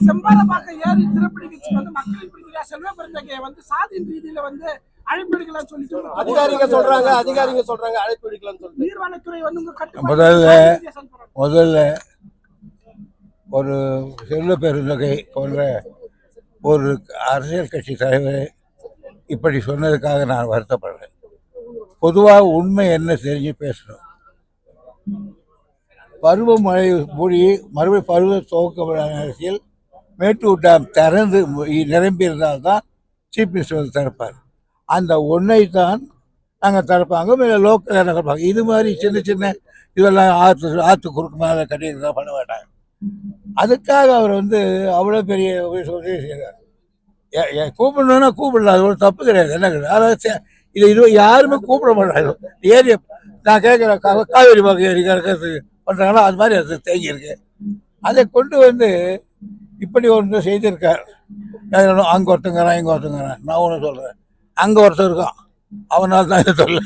செம்பாலப்பாக்கம் ஏரி திறப்பிடிக்கு வந்து மக்களின் பிரதிநிதியா செல்வ பெருந்தகை வந்து சாதியின் ரீதியில வந்து அழைப்பு எடுக்கலாம்னு சொல்லிட்டு அதிகாரிங்க சொல்றாங்க அழைப்பு எடுக்கலாம்னு சொல்லிட்டு. நீர்வளத்துறை வந்து உங்க முதல்ல ஒரு செல்வ பெருந்தகை போன்ற ஒரு அரசியல் கட்சி தலைவர் இப்படி சொன்னதுக்காக நான் வருத்தப்படுறேன். பொதுவாக உண்மை என்ன தெரிஞ்சு பேசணும். பருவமழை மூடி மறுபடியும் பருவ துவக்க நேரத்தில் மேட்டூர் டேம் திறந்து நிரம்பி இருந்தால்தான் சீஃப் மினிஸ்டர் வந்து திறப்பார். அந்த ஒன்றை தான் நாங்கள் திறப்பாங்க, மேலே லோக்கல் திறப்பாங்க. இது மாதிரி சின்ன சின்ன இதெல்லாம் ஆற்று குறுக்கு மேலே கட்டியிருந்தா பண்ண மாட்டாங்க. அதுக்காக அவர் வந்து அவ்வளோ பெரிய உதவி செய்கிறார். கூப்பிடணும்னா கூப்பிடலாம், அது ஒரு தப்பு கிடையாது. என்ன கிடையாது, அதாவது இது யாருமே கூப்பிட மாட்டாங்க. ஏரியா நான் கேட்குறேன், காவேரி பாக்கம் ஏரி கறக்கிறது பண்ணுறாங்களோ அது மாதிரி அது தேங்கியிருக்கு. அதை கொண்டு வந்து இப்படி ஒன்று செய்திருக்கார். அங்கே ஒருத்தங்கிறான் இங்கே ஒருத்தங்கிறான். நான் ஒன்று சொல்கிறேன், அங்கே ஒருத்தர் இருக்கான், அவனால் தான் இதை சொல்ல